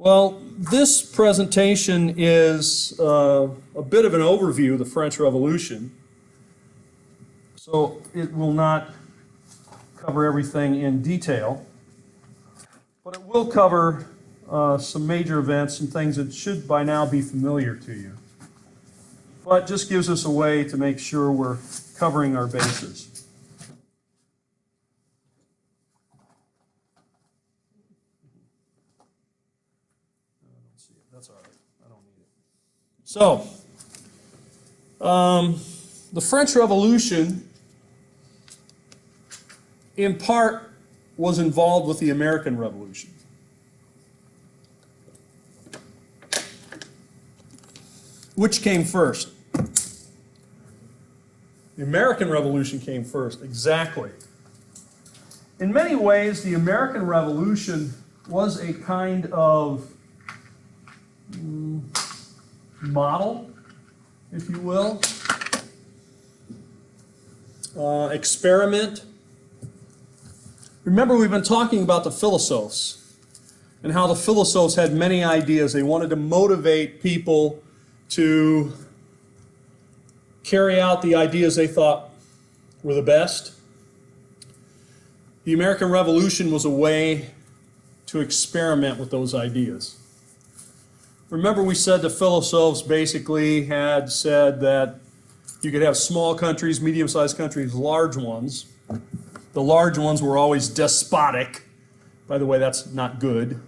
Well, this presentation is a bit of an overview of the French Revolution. So it will not cover everything in detail, but it will cover some major events and things that should by now be familiar to you. But just gives us a way to make sure we're covering our bases. That's all right. I don't need it. So, the French Revolution, in part, was involved with the American Revolution. Which came first? The American Revolution came first, exactly. In many ways, the American Revolution was a kind of model, if you will, experiment. Remember, we've been talking about the philosophes and how the philosophes had many ideas. They wanted to motivate people to carry out the ideas they thought were the best. The American Revolution was a way to experiment with those ideas. Remember, we said the philosophes basically had said that you could have small countries, medium-sized countries, large ones. The large ones were always despotic. By the way, that's not good.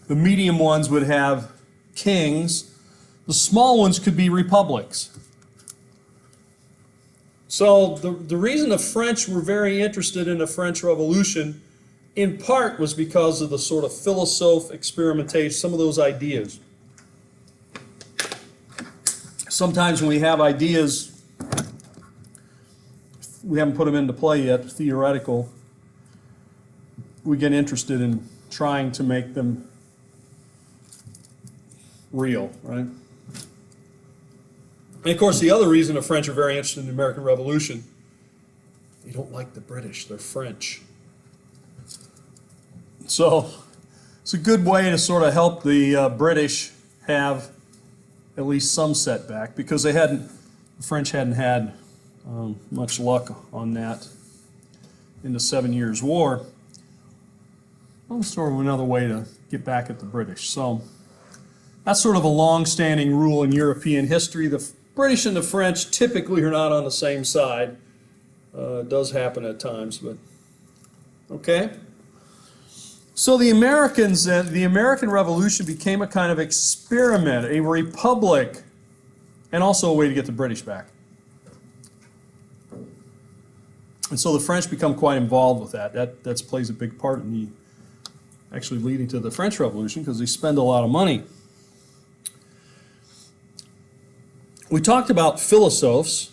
The medium ones would have kings. The small ones could be republics. So the reason the French were very interested in the French Revolution in part was because of the sort of philosophe experimentation, some of those ideas. Sometimes when we have ideas, we haven't put them into play yet, theoretical, we get interested in trying to make them real, right? And of course, the other reason the French are very interested in the American Revolution, they don't like the British, they're French. So it's a good way to sort of help the British have at least some setback, because the French hadn't had much luck on that in the 7 Years' War. Well, sort of another way to get back at the British. So that's sort of a long-standing rule in European history. The British and the French typically are not on the same side. It does happen at times, but okay. So the Americans, the American Revolution became a kind of experiment, a republic, and also a way to get the British back. And so the French become quite involved with that. That plays a big part in the actually leading to the French Revolution, because they spend a lot of money. We talked about philosophes.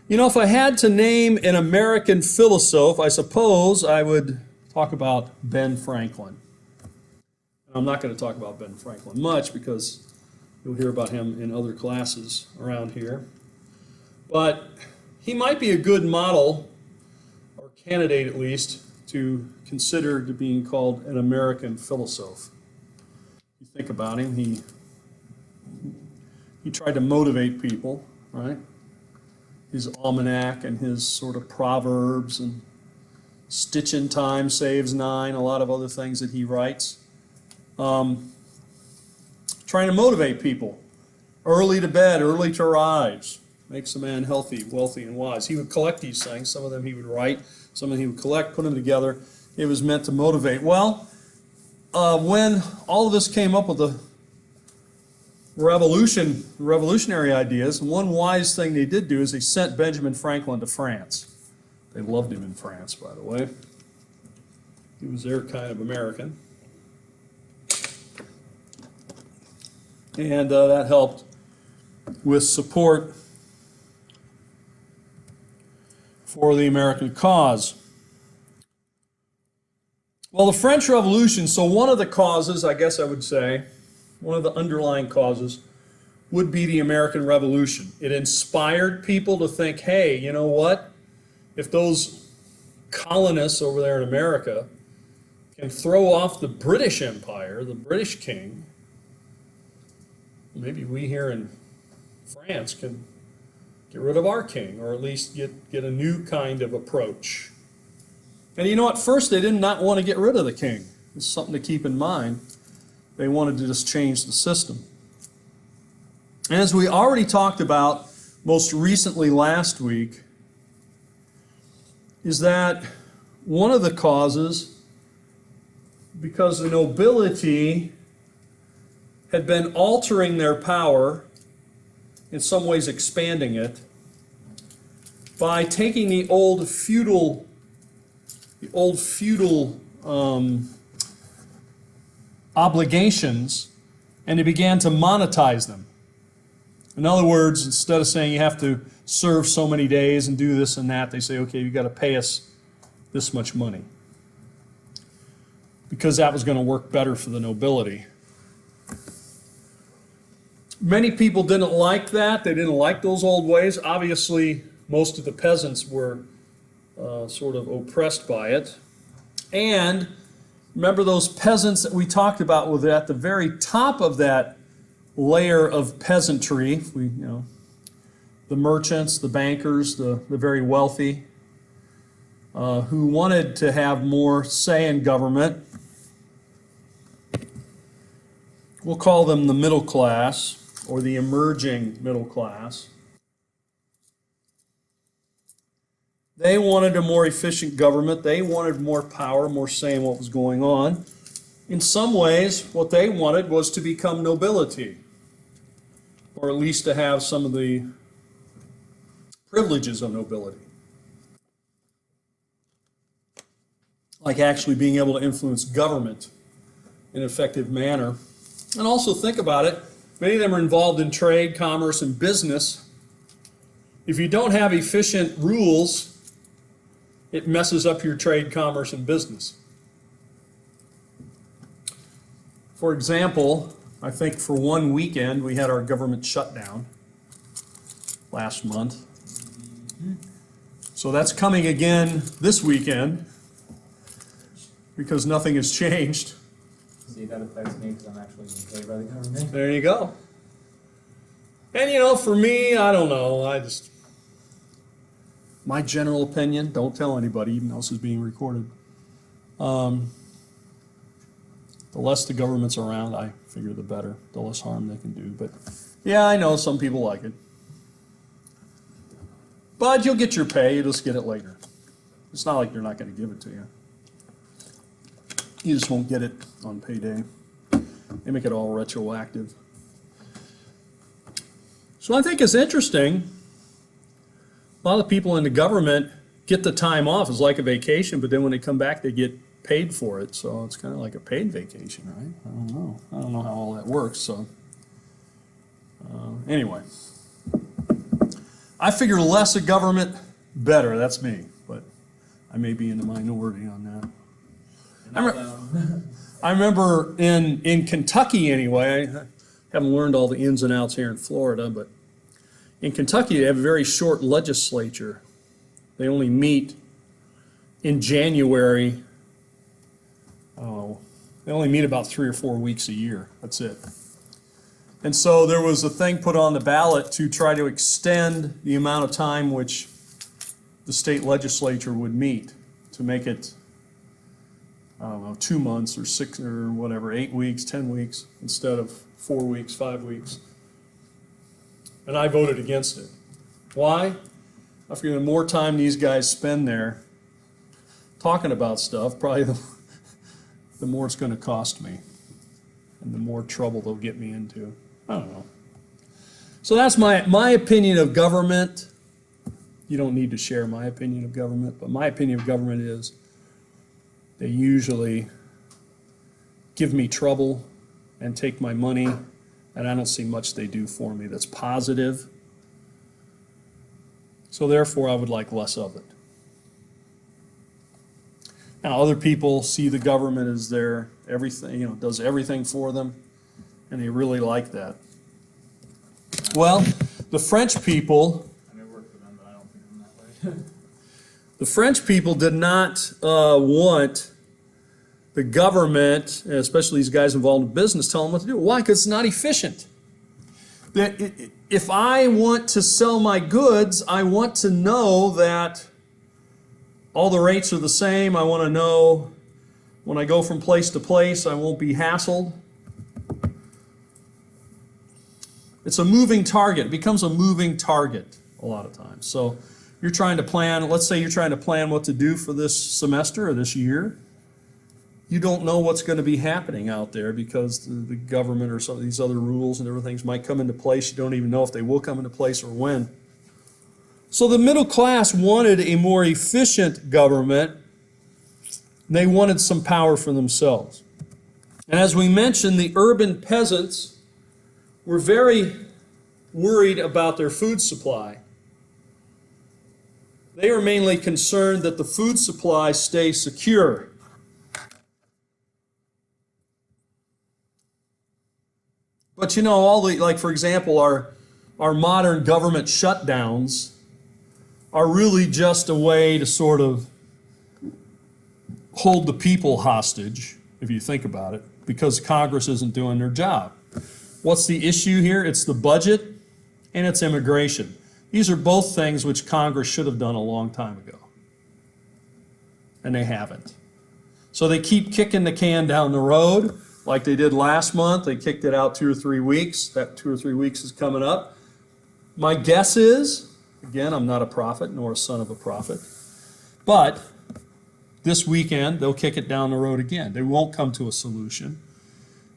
You know, if I had to name an American philosophe, I suppose I would talk about Ben Franklin. I'm not going to talk about Ben Franklin much, because you'll hear about him in other classes around here. But he might be a good model, or candidate at least, to consider to being called an American philosophe. You think about him, he tried to motivate people, right? His almanac and his sort of proverbs and Stitch in Time Saves Nine, a lot of other things that he writes. Trying to motivate people. Early to bed, early to rise. Makes a man healthy, wealthy, and wise. He would collect these things. Some of them he would write. Some of them he would collect, put them together. It was meant to motivate. Well, when all of this came up with the revolutionary ideas, one wise thing they did do is they sent Benjamin Franklin to France. They loved him in France, by the way. He was their kind of American. And that helped with support for the American cause. Well, the French Revolution, so one of the causes, I guess I would say, one of the underlying causes would be the American Revolution. It inspired people to think, hey, you know what? If those colonists over there in America can throw off the British Empire, the British king. Maybe we here in France can get rid of our king, or at least get a new kind of approach. And you know, at first they did not want to get rid of the king. It's something to keep in mind. They wanted to just change the system. And as we already talked about most recently last week, is that one of the causes, because the nobility had been altering their power, in some ways expanding it, by taking the old feudal obligations, and they began to monetize them. In other words, instead of saying you have to serve so many days and do this and that, they say, okay, you've got to pay us this much money. Because that was going to work better for the nobility. Many people didn't like that. They didn't like those old ways. Obviously, most of the peasants were sort of oppressed by it. And remember those peasants that we talked about were at the very top of that layer of peasantry. The merchants, the bankers, the very wealthy, who wanted to have more say in government. We'll call them the middle class, or the emerging middle class. They wanted a more efficient government. They wanted more power, more say in what was going on. In some ways, what they wanted was to become nobility, or at least to have some of the privileges of nobility, like actually being able to influence government in an effective manner. And also think about it, many of them are involved in trade, commerce, and business. If you don't have efficient rules, it messes up your trade, commerce, and business. For example, I think for one weekend we had our government shutdown last month. So that's coming again this weekend because nothing has changed. See, that affects me because I'm actually being paid by the government. There you go. And for me, I don't know. My general opinion, don't tell anybody, even though this is being recorded. The less the government's around, I figure the better, the less harm they can do. But yeah, I know some people like it. But you'll get your pay, you just get it later. It's not like they're not going to give it to you. You just won't get it on payday. They make it all retroactive. So I think it's interesting. A lot of people in the government get the time off. It's like a vacation, but then when they come back, they get paid for it. So it's kind of like a paid vacation, right? I don't know. I don't know how all that works. So anyway, I figure less of government, better. That's me, but I may be in the minority on that. I remember in Kentucky anyway, I haven't learned all the ins and outs here in Florida, but in Kentucky they have a very short legislature. They only meet in January. They only meet about 3 or 4 weeks a year. That's it. And so there was a thing put on the ballot to try to extend the amount of time which the state legislature would meet, to make it, 2 months or 6 or whatever, 8 weeks, 10 weeks, instead of 4 weeks, 5 weeks. And I voted against it. Why? I figure the more time these guys spend there talking about stuff, probably the more it's going to cost me, and the more trouble they'll get me into. I don't know. So that's my opinion of government. You don't need to share my opinion of government, but my opinion of government is they usually give me trouble and take my money, and I don't see much they do for me that's positive. So therefore, I would like less of it. Now, other people see the government as their everything, does everything for them, and they really like that. Well, the French people, I may work for them, but I don't think I'm that way. the French people did not want the government, especially these guys involved in business, tell them what to do. Why? Because it's not efficient. If I want to sell my goods, I want to know that all the rates are the same. I want to know when I go from place to place, I won't be hassled. It's a moving target. It becomes a moving target a lot of times. So you're trying to plan, let's say you're trying to plan what to do for this semester or this year. You don't know what's going to be happening out there because the government or some of these other rules and everything might come into place. You don't even know if they will come into place or when. So the middle class wanted a more efficient government. They wanted some power for themselves. And as we mentioned, the urban peasants were very worried about their food supply. They are mainly concerned that the food supply stay secure. But you know, all the, like for example, our modern government shutdowns are really just a way to sort of hold the people hostage, if you think about it, because Congress isn't doing their job. What's the issue here? It's the budget and it's immigration. These are both things which Congress should have done a long time ago. And they haven't. So they keep kicking the can down the road like they did last month. They kicked it out 2 or 3 weeks. That 2 or 3 weeks is coming up. My guess is, again, I'm not a prophet nor a son of a prophet, but this weekend they'll kick it down the road again. They won't come to a solution.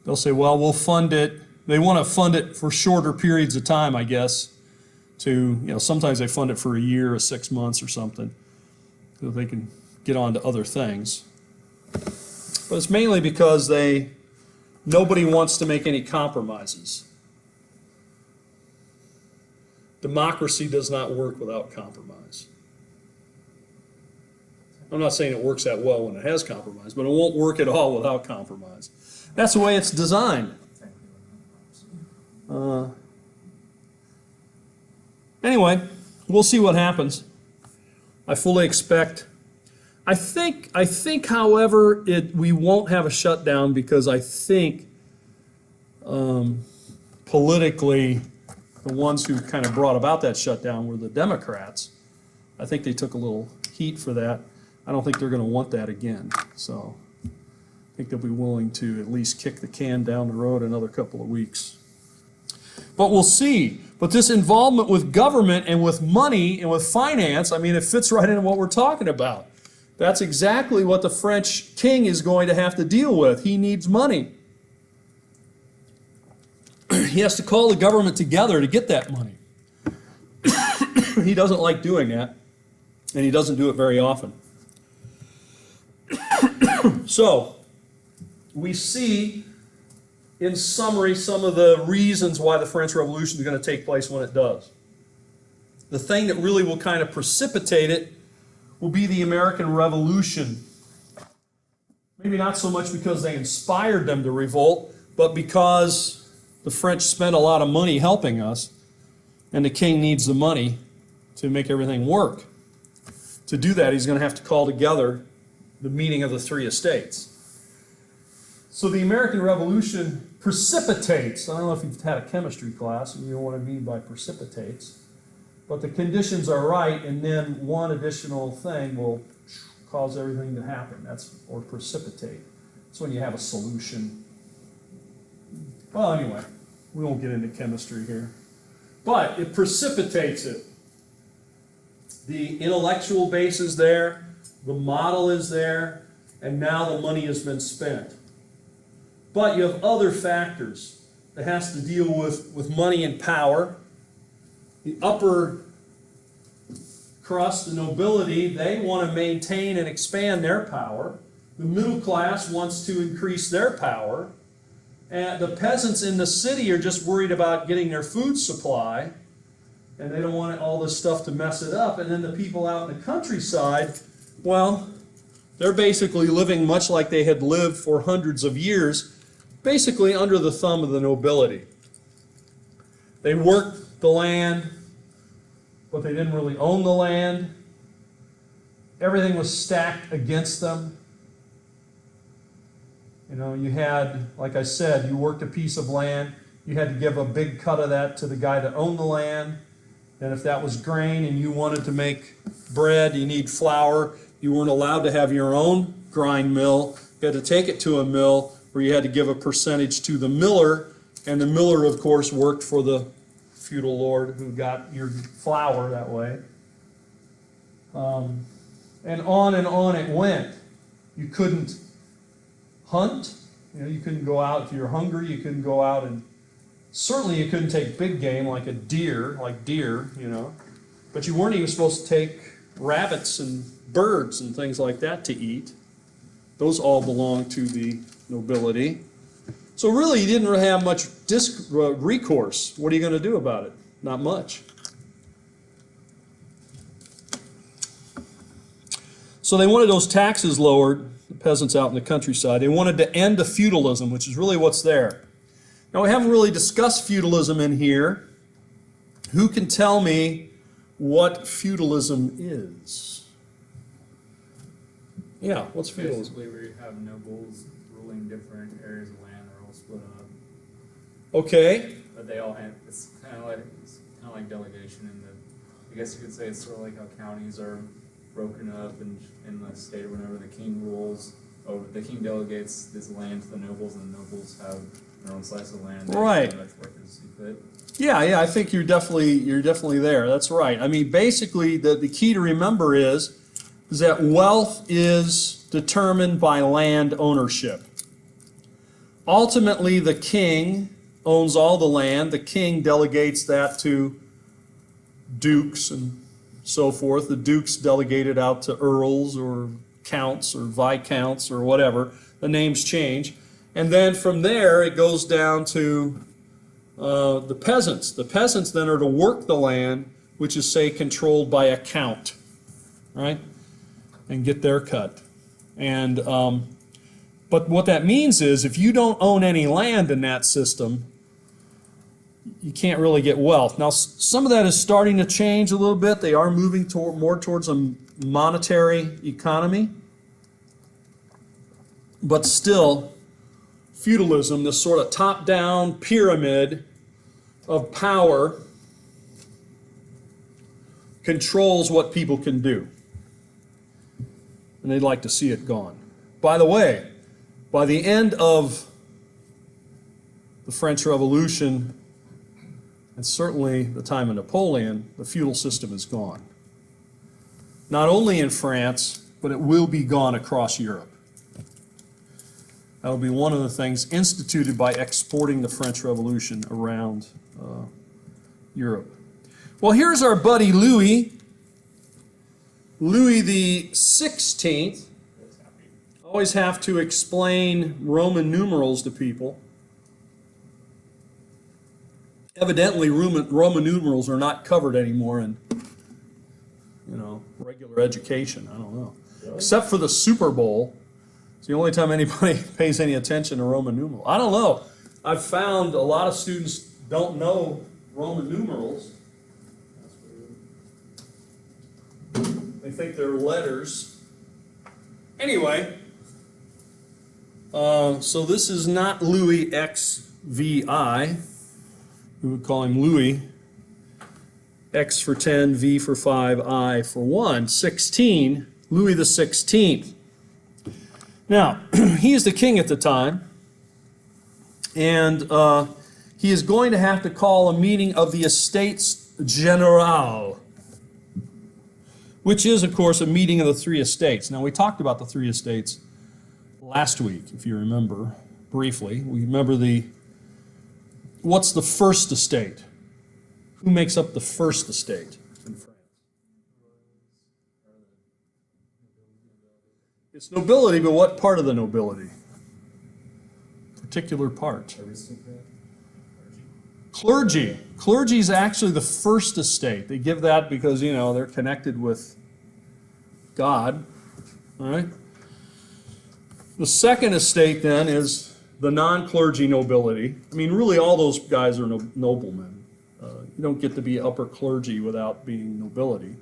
They'll say, well, we'll fund it. They want to fund it for shorter periods of time, I guess, sometimes they fund it for a year or 6 months or something so they can get on to other things. But it's mainly because nobody wants to make any compromises. Democracy does not work without compromise. I'm not saying it works that well when it has compromise, but it won't work at all without compromise. That's the way it's designed. Anyway, we'll see what happens. I fully expect. I think, however, we won't have a shutdown because I think politically, the ones who kind of brought about that shutdown were the Democrats. I think they took a little heat for that. I don't think they're going to want that again. So I think they'll be willing to at least kick the can down the road another couple of weeks. But we'll see. But this involvement with government and with money and with finance, I mean, it fits right into what we're talking about. That's exactly what the French king is going to have to deal with. He needs money. He has to call the government together to get that money. He doesn't like doing that, and he doesn't do it very often. So, we see, in summary, some of the reasons why the French Revolution is going to take place when it does. The thing that really will kind of precipitate it will be the American Revolution. Maybe not so much because they inspired them to revolt, but because the French spent a lot of money helping us, and the king needs the money to make everything work. To do that, he's going to have to call together the meeting of the three estates. So the American Revolution precipitates, I don't know if you've had a chemistry class and you know what I mean by precipitates, but the conditions are right, and then one additional thing will cause everything to happen. Or precipitate. That's when you have a solution. Well, anyway, we won't get into chemistry here. But it precipitates it. The intellectual base is there, the model is there, and now the money has been spent. But you have other factors that has to deal with money and power. The upper crust, the nobility, they want to maintain and expand their power. The middle class wants to increase their power. And the peasants in the city are just worried about getting their food supply, and they don't want all this stuff to mess it up. And then the people out in the countryside, well, they're basically living much like they had lived for hundreds of years, basically under the thumb of the nobility. They worked the land, but they didn't really own the land. Everything was stacked against them. You know, you had, like I said, you worked a piece of land, you had to give a big cut of that to the guy that owned the land. And if that was grain and you wanted to make bread, you need flour, you weren't allowed to have your own grind mill. You had to take it to a mill where you had to give a percentage to the miller, and the miller, of course, worked for the feudal lord who got your flour that way. And on it went. You couldn't hunt. You know, you couldn't go out if you were hungry. You couldn't go out, and certainly you couldn't take big game like a deer, you know. But you weren't even supposed to take rabbits and birds and things like that to eat. Those all belonged to the nobility. So really, you didn't really have much recourse. What are you going to do about it? Not much. So they wanted those taxes lowered, the peasants out in the countryside. They wanted to end the feudalism, which is really what's there. Now, we haven't really discussed feudalism in here. Who can tell me what feudalism is? Yeah, what's feudalism? Basically, where you have nobles ruling different areas of land, they're all split up. Okay. But they all have, it's kind of like delegation in the, I guess you could say it's sort of like how counties are broken up in the state or whenever the king rules over, the king delegates this land to the nobles, and the nobles have their own slice of land. Right. Yeah, I think you're definitely there. That's right. I mean, basically, the key to remember is that wealth is determined by land ownership. Ultimately, the king owns all the land. The king delegates that to dukes and so forth. The dukes delegate it out to earls or counts or viscounts or whatever. The names change. And then from there, it goes down to the peasants. The peasants then are to work the land, which is, say, controlled by a count, right? And get their cut. And but what that means is, if you don't own any land in that system, you can't really get wealth. Now, some of that is starting to change a little bit. They are moving more towards a monetary economy. But still, feudalism, this sort of top-down pyramid of power, controls what people can do. And they'd like to see it gone. By the way, by the end of the French Revolution, and certainly the time of Napoleon, the feudal system is gone. Not only in France, but it will be gone across Europe. That will be one of the things instituted by exporting the French Revolution around Europe. Well, here's our buddy Louis. Louis the 16th. Always have to explain Roman numerals to people. Evidently, Roman numerals are not covered anymore in, regular education. I don't know. Really? Except for the Super Bowl. It's the only time anybody pays any attention to Roman numerals. I don't know. I've found a lot of students don't know Roman numerals. They think they're letters. Anyway, so this is not Louis XVI. We would call him Louis. X for 10, V for 5, I for 1. 16, Louis the 16th. Now, he is the king at the time, and he is going to have to call a meeting of the Estates Generales, which is, of course, a meeting of the three estates. Now, we talked about the three estates last week, if you remember, briefly. We remember what's the first estate? Who makes up the first estate in France? It's nobility, but what part of the nobility? Particular part. Clergy. Clergy is actually the first estate. They give that because, they're connected with God. All right? The second estate, then, is the non-clergy nobility. I mean, really, all those guys are noblemen. You don't get to be upper clergy without being nobility.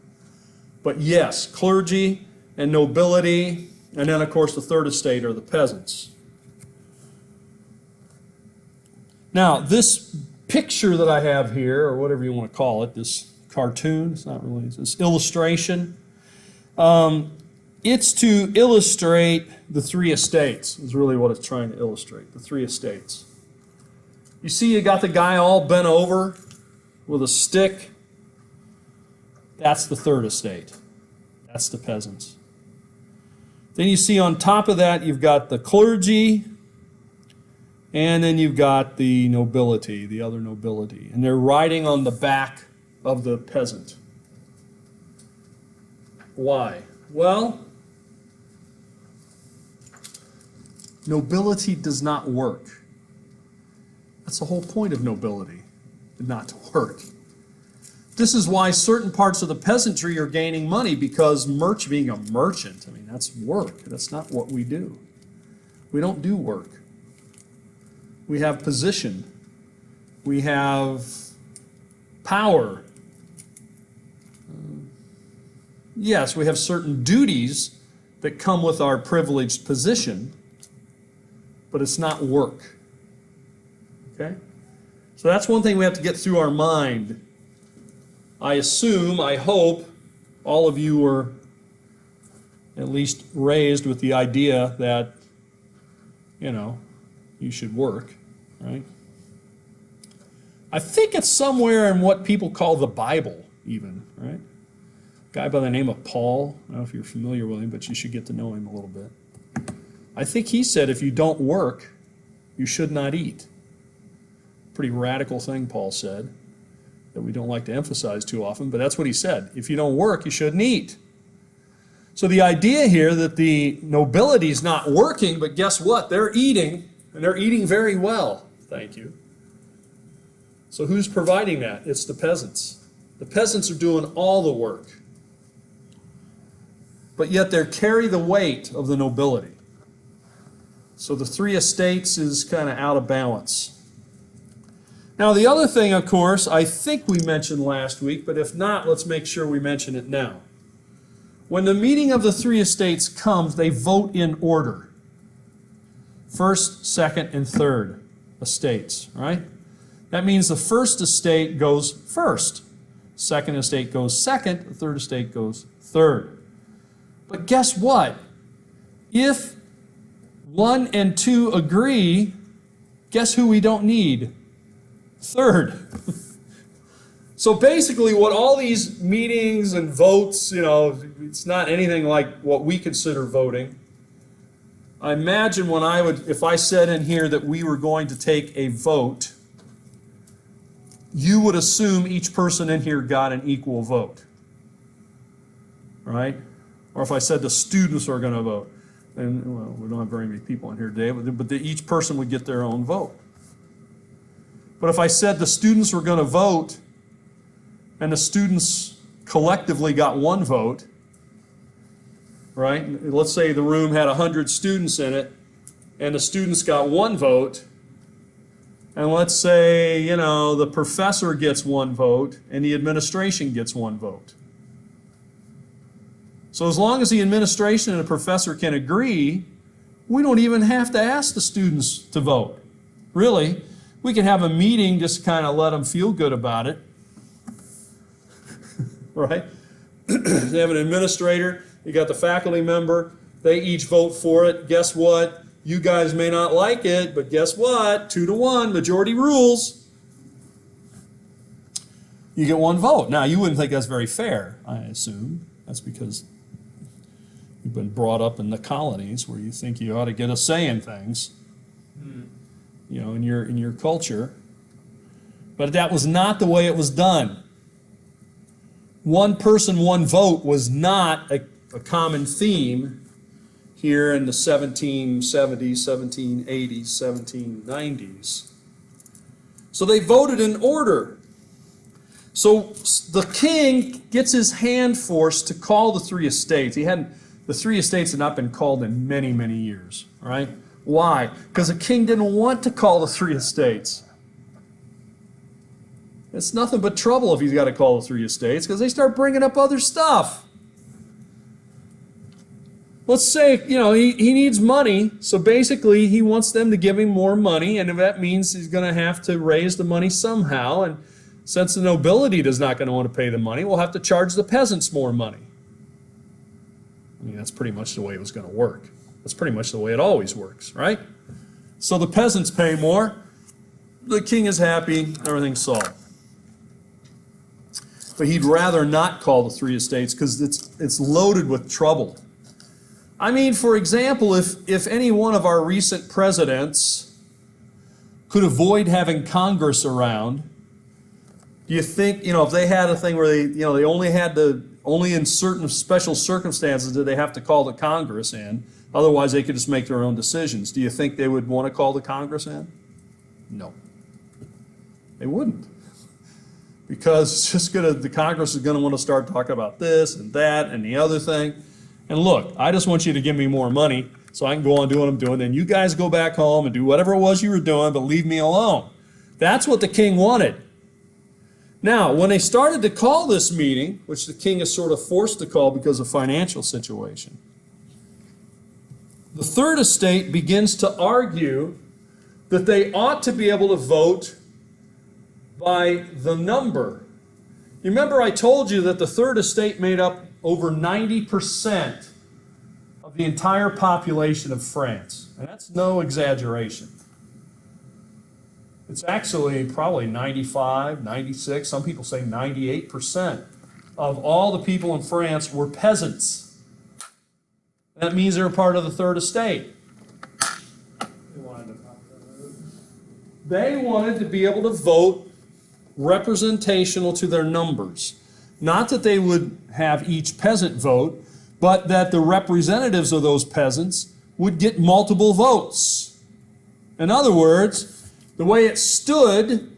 But yes, clergy and nobility, and then, of course, the third estate are the peasants. Now, this picture that I have here, or whatever you want to call it, this cartoon, it's not really, this illustration, it's to illustrate the three estates, is really what it's trying to illustrate, the three estates. You see you got the guy all bent over with a stick. That's the third estate. That's the peasants. Then you see on top of that you've got the clergy, and then you've got the nobility, the other nobility. And they're riding on the back of the peasant. Why? Well, nobility does not work. That's the whole point of nobility, not to work. This is why certain parts of the peasantry are gaining money, because being a merchant, I mean, that's work. That's not what we do. We don't do work. We have position. We have power. Yes, we have certain duties that come with our privileged position, but it's not work. Okay? So that's one thing we have to get through our mind. I assume, I hope, all of you were at least raised with the idea that, you should work, right? I think it's somewhere in what people call the Bible, even, right? A guy by the name of Paul, I don't know if you're familiar with him, but you should get to know him a little bit. I think he said if you don't work, you should not eat. Pretty radical thing, Paul said, that we don't like to emphasize too often, but that's what he said. If you don't work, you shouldn't eat. So the idea here that the nobility is not working, but guess what? They're eating, and they're eating very well. Thank you. So who's providing that? It's the peasants. The peasants are doing all the work. But yet they carry the weight of the nobility. So the three estates is kind of out of balance. Now the other thing, of course, I think we mentioned last week, but if not, let's make sure we mention it now. When the meeting of the three estates comes, they vote in order. First, second, and third estates, right? That means the first estate goes first. Second estate goes second. The third estate goes third. But guess what? If 1 and 2 agree, guess who we don't need? Third. So basically what all these meetings and votes, it's not anything like what we consider voting. I imagine if I said in here that we were going to take a vote, you would assume each person in here got an equal vote, right? Or if I said the students are going to vote, and well, we don't have very many people in here today, but each person would get their own vote. But if I said the students were going to vote, and the students collectively got one vote, right? Let's say the room had 100 students in it, and the students got one vote, and let's say, the professor gets one vote, and the administration gets one vote. So as long as the administration and the professor can agree, we don't even have to ask the students to vote. Really, we can have a meeting, just kind of let them feel good about it. Right? You have an administrator, you got the faculty member, they each vote for it. Guess what? You guys may not like it, but guess what? 2-1, majority rules. You get one vote. Now, you wouldn't think that's very fair, I assume. That's because you've been brought up in the colonies where you think you ought to get a say in things, in your culture. But that was not the way it was done. One person, one vote was not a common theme here in the 1770s, 1780s, 1790s. So they voted in order. So the king gets his hand forced to call the three estates. The three estates had not been called in many, many years, right? Why? Because the king didn't want to call the three estates. It's nothing but trouble if he's got to call the three estates, because they start bringing up other stuff. let's say, he needs money, so basically he wants them to give him more money, and if that means he's going to have to raise the money somehow, and since the nobility is not going to want to pay the money, we'll have to charge the peasants more money. I mean, that's pretty much the way it was going to work. That's pretty much the way it always works, right? So the peasants pay more, the king is happy, everything's solved. But he'd rather not call the three estates because it's loaded with trouble. I mean, for example, if any one of our recent presidents could avoid having Congress around, do you think, if they had a thing where they only in certain special circumstances did they have to call the Congress in, otherwise they could just make their own decisions. Do you think they would want to call the Congress in? No. They wouldn't. Because it's just the Congress is going to want to start talking about this and that and the other thing. And look, I just want you to give me more money so I can go on doing what I'm doing. Then you guys go back home and do whatever it was you were doing, but leave me alone. That's what the king wanted. Now, when they started to call this meeting, which the king is sort of forced to call because of financial situation, the third estate begins to argue that they ought to be able to vote by the number. You remember I told you that the third estate made up over 90% of the entire population of France. And that's no exaggeration. It's actually probably 95, 96, some people say 98% of all the people in France were peasants. That means they're part of the third estate. They wanted to be able to vote representational to their numbers. Not that they would have each peasant vote, but that the representatives of those peasants would get multiple votes. In other words, the way it stood,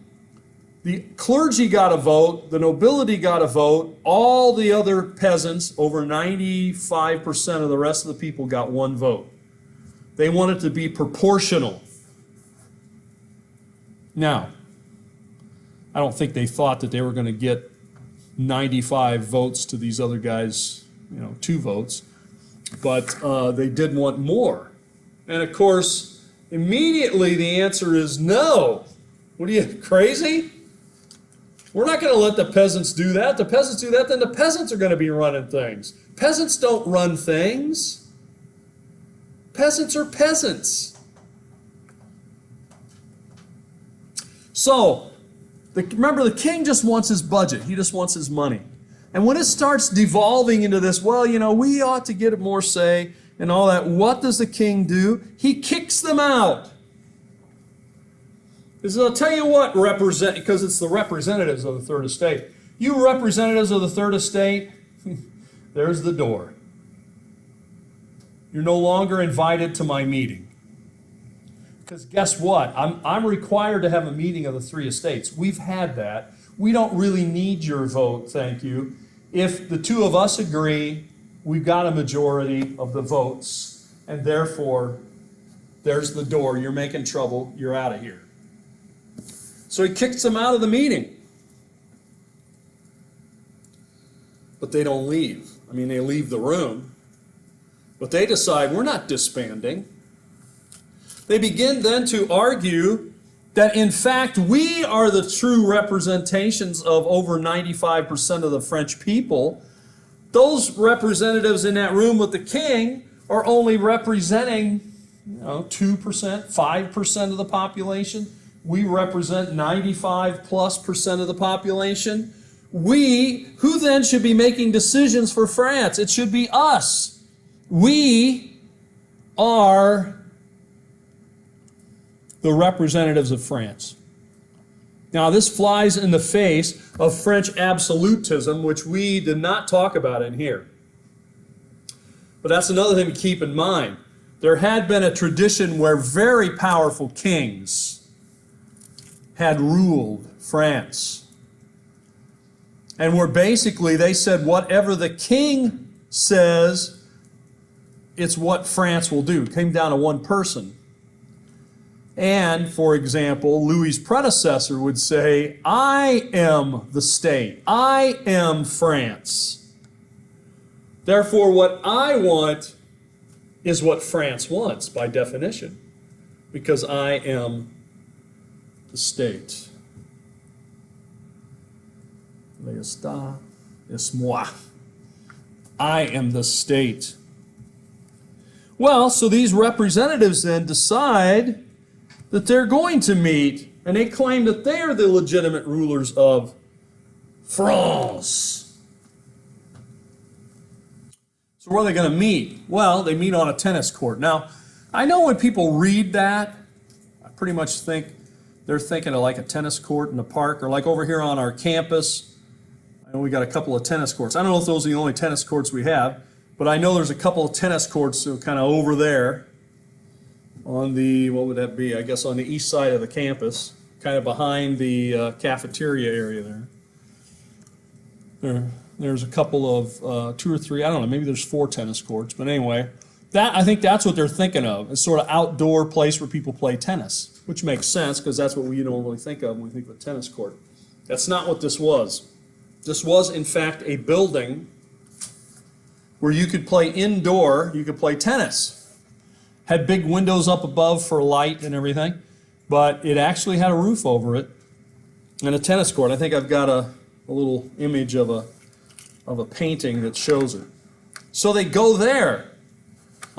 the clergy got a vote, the nobility got a vote, all the other peasants, over 95% of the rest of the people got one vote. They wanted to be proportional. Now, I don't think they thought that they were going to get 95 votes to these other guys, 2 votes, but they did want more. And of course, immediately the answer is no. What are you, crazy? We're not going to let the peasants do that. The peasants do that, then the peasants are going to be running things. Peasants don't run things. Peasants are peasants. So, remember, the king just wants his budget. He just wants his money. And when it starts devolving into this, we ought to get more say and all that, what does the king do? He kicks them out. He says, I'll tell you what, because it's the representatives of the third estate. You representatives of the third estate, there's the door. You're no longer invited to my meeting. Because guess what? I'm required to have a meeting of the three estates. We've had that. We don't really need your vote, thank you. If the two of us agree, we've got a majority of the votes, and therefore, there's the door. You're making trouble. You're out of here. So he kicks them out of the meeting. But they don't leave. I mean, they leave the room. But they decide, we're not disbanding. They begin then to argue that, in fact, we are the true representations of over 95% of the French people. Those representatives in that room with the king are only representing 2%, 5% of the population. We represent 95+% of the population. Who then should be making decisions for France? It should be us. We are the representatives of France. Now, this flies in the face of French absolutism, which we did not talk about in here. But that's another thing to keep in mind. There had been a tradition where very powerful kings had ruled France. And where basically they said whatever the king says, it's what France will do. It came down to one person. And, for example, Louis's predecessor would say, I am the state. I am France. Therefore, what I want is what France wants by definition, because I am the state. L'État est moi. I am the state. Well, so these representatives then decide that they're going to meet, and they claim that they are the legitimate rulers of France. So where are they going to meet? Well, they meet on a tennis court. Now, I know when people read that, I pretty much think they're thinking of like a tennis court in the park, or like over here on our campus. I know we got a couple of tennis courts. I don't know if those are the only tennis courts we have, but I know there's a couple of tennis courts kind of over there on the, what would that be? I guess on the east side of the campus, kind of behind the cafeteria area there. There's a couple of, 2 or 3, I don't know, maybe there's 4 tennis courts, but anyway, I think that's what they're thinking of, a sort of outdoor place where people play tennis, which makes sense because that's what we normally think of when we think of a tennis court. That's not what this was. This was, in fact, a building where you could play indoor, you could play tennis. Had big windows up above for light and everything, but it actually had a roof over it and a tennis court. I think I've got a little image of a painting that shows it. So they go there.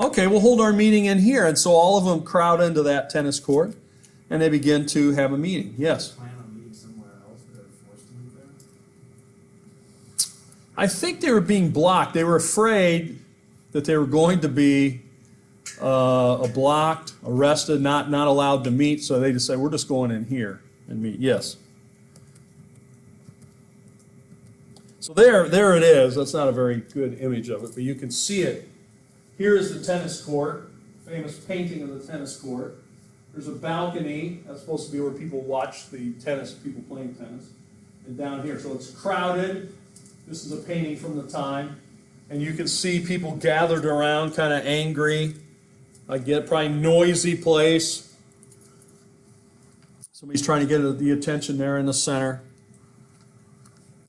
Okay, we'll hold our meeting in here. And so all of them crowd into that tennis court and they begin to have a meeting. Yes? Plan on meeting somewhere else, but they're forced to move there? I think they were being blocked. They were afraid that they were going to be blocked, arrested, not allowed to meet. So they just said, we're just going in here and meet. Yes? So there it is. That's not a very good image of it, but you can see it. Here is the tennis court, famous painting of the tennis court. There's a balcony. That's supposed to be where people watch the tennis, people playing tennis. And down here, so it's crowded. This is a painting from the time. And you can see people gathered around, kind of angry. I get probably noisy place. Somebody's trying to get the attention there in the center.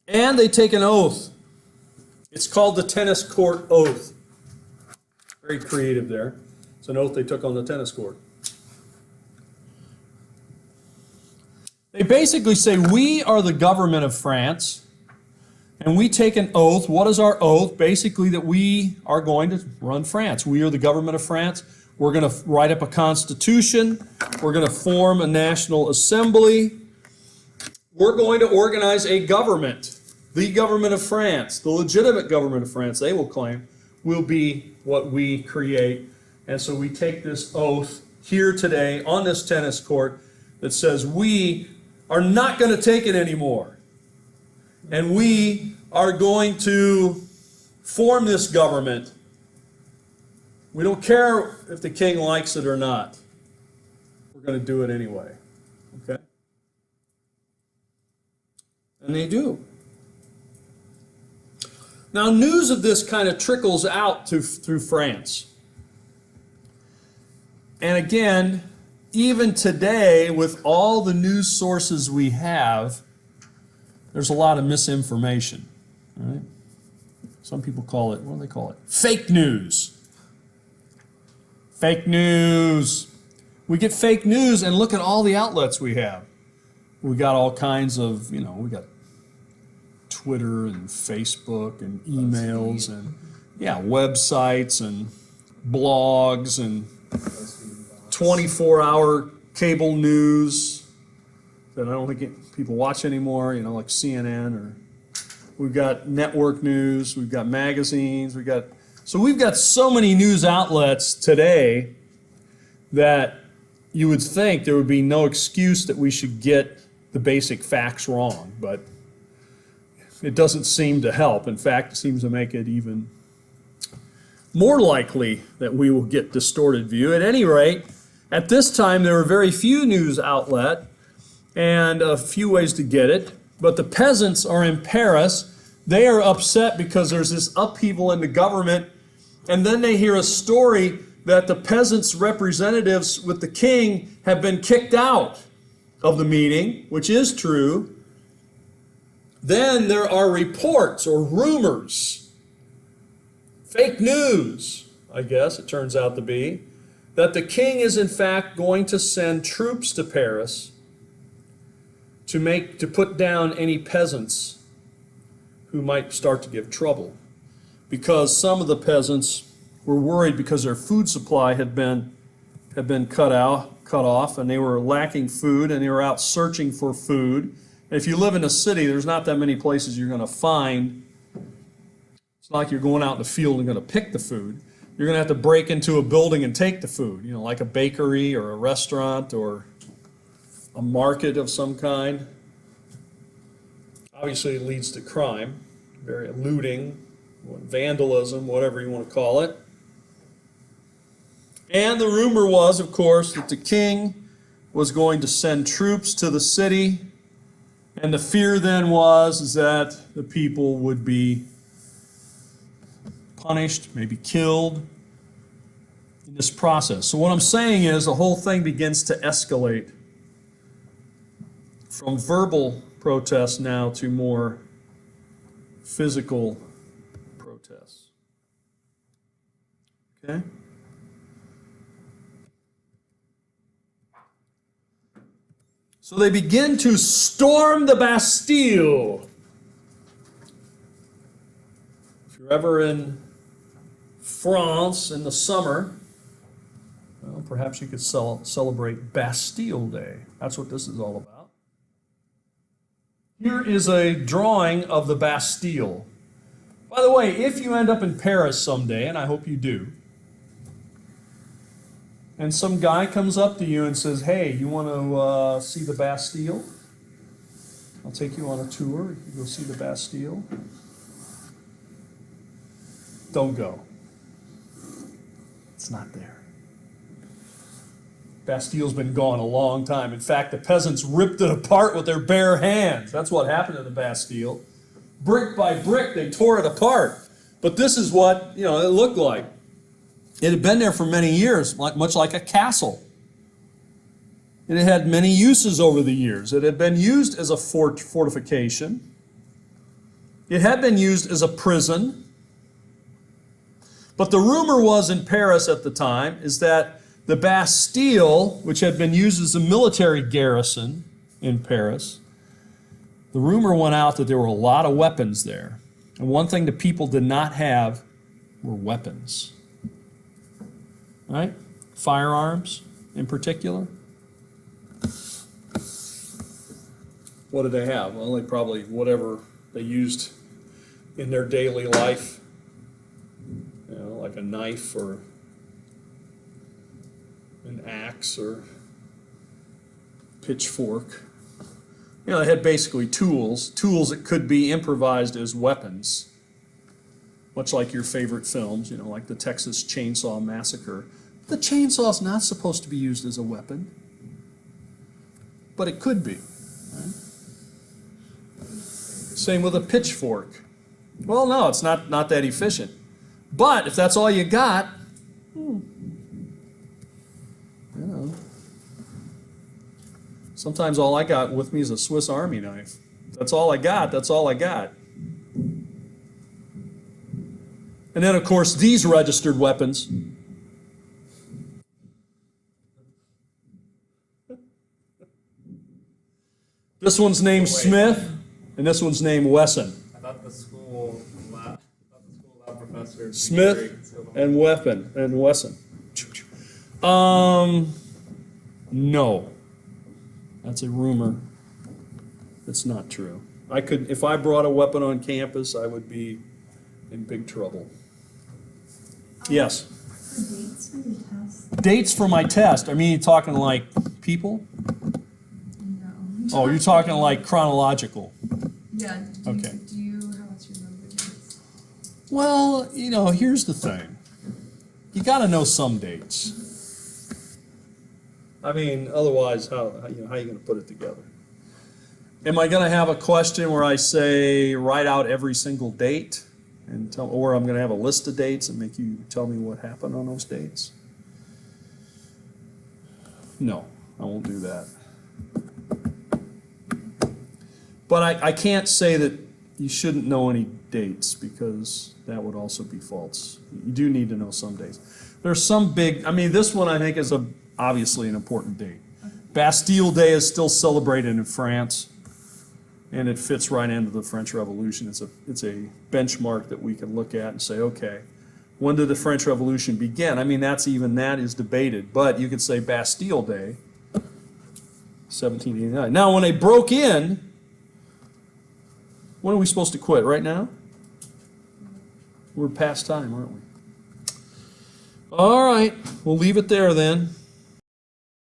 And they take an oath. It's called the tennis court oath. Very creative there. It's an oath they took on the tennis court. They basically say, we are the government of France, and we take an oath. What is our oath? Basically that we are going to run France. We are the government of France. We're going to write up a constitution. We're going to form a national assembly. We're going to organize a government. The government of France, the legitimate government of France, they will claim, will be what we create. And so we take this oath here today on this tennis court that says we are not going to take it anymore. And we are going to form this government. We don't care if the king likes it or not. We're going to do it anyway. Okay? And they do. Now, news of this kind of trickles out through France. And again, even today, with all the news sources we have, there's a lot of misinformation. Right? Some people call it, what do they call it? Fake news. Fake news. We get fake news, and look at all the outlets we have. We got all kinds of, we got Twitter and Facebook and emails and websites and blogs and 24-hour cable news that I don't think people watch anymore, like CNN, or we've got network news, we've got magazines, we've got so many news outlets today that you would think there would be no excuse that we should get the basic facts wrong, but it doesn't seem to help. In fact, it seems to make it even more likely that we will get distorted view. At any rate, at this time there were very few news outlets and a few ways to get it, but the peasants are in Paris. They are upset because there's this upheaval in the government, and then they hear a story that the peasants' representatives with the king have been kicked out of the meeting, which is true. Then there are reports or rumors, fake news, I guess it turns out to be, that the king is in fact going to send troops to Paris to put down any peasants who might start to give trouble. Because some of the peasants were worried because their food supply had been cut off, and they were lacking food, and they were out searching for food. And if you live in a city, there's not that many places you're going to find. It's not like you're going out in the field and going to pick the food. You're going to have to break into a building and take the food, like a bakery or a restaurant or a market of some kind. Obviously, it leads to crime, very looting, vandalism, whatever you want to call it. And the rumor was, of course, that the king was going to send troops to the city, and the fear then was that the people would be punished, maybe killed in this process. So what I'm saying is the whole thing begins to escalate from verbal protests now to more physical protests. Okay? So they begin to storm the Bastille. If you're ever in France in the summer, well, perhaps you could celebrate Bastille Day. That's what this is all about. Here is a drawing of the Bastille. By the way, if you end up in Paris someday, and I hope you do, and some guy comes up to you and says, hey, you want to see the Bastille? I'll take you on a tour. You can go see the Bastille. Don't go. It's not there. Bastille's been gone a long time. In fact, the peasants ripped it apart with their bare hands. That's what happened to the Bastille. Brick by brick, they tore it apart. But this is what, it looked like. It had been there for many years, much like a castle. It had many uses over the years. It had been used as a fortification. It had been used as a prison. But the rumor was in Paris at the time is that the Bastille, which had been used as a military garrison in Paris, the rumor went out that there were a lot of weapons there. And one thing the people did not have were weapons. Right? Firearms in particular. What did they have? Well, they probably whatever they used in their daily life. Like a knife or an axe or pitchfork. They had basically tools that could be improvised as weapons. Much like your favorite films, like the Texas Chainsaw Massacre. The chainsaw's not supposed to be used as a weapon, but it could be. Right? Same with a pitchfork. Well, no, it's not that efficient. But if that's all you got, sometimes all I got with me is a Swiss Army knife. That's all I got. That's all I got. And then, of course, these registered weapons. This one's named Smith, and this one's named Wesson. I thought the school lab professor Smith and Wesson. No. That's a rumor. It's not true. If I brought a weapon on campus, I would be in big trouble. Yes. Dates for your test? Dates for my test. I mean, you talking like people? No. Oh, you're talking like chronological. Yeah. Okay. How much you remember dates? Well, here's the thing. You got to know some dates. I mean, otherwise, how are you going to put it together? Am I going to have a question where I say write out every single date, or I'm going to have a list of dates and make you tell me what happened on those dates? No, I won't do that. But I can't say that you shouldn't know any dates, because that would also be false. You do need to know some dates. There's some big, I mean, this one I think is obviously an important date. Bastille Day is still celebrated in France, and it fits right into the French Revolution. It's a benchmark that we can look at and say, okay, when did the French Revolution begin? I mean, that is debated, but you could say Bastille Day, 1789. Now, when they broke in, when are we supposed to quit? Right now? We're past time, aren't we? All right, we'll leave it there then.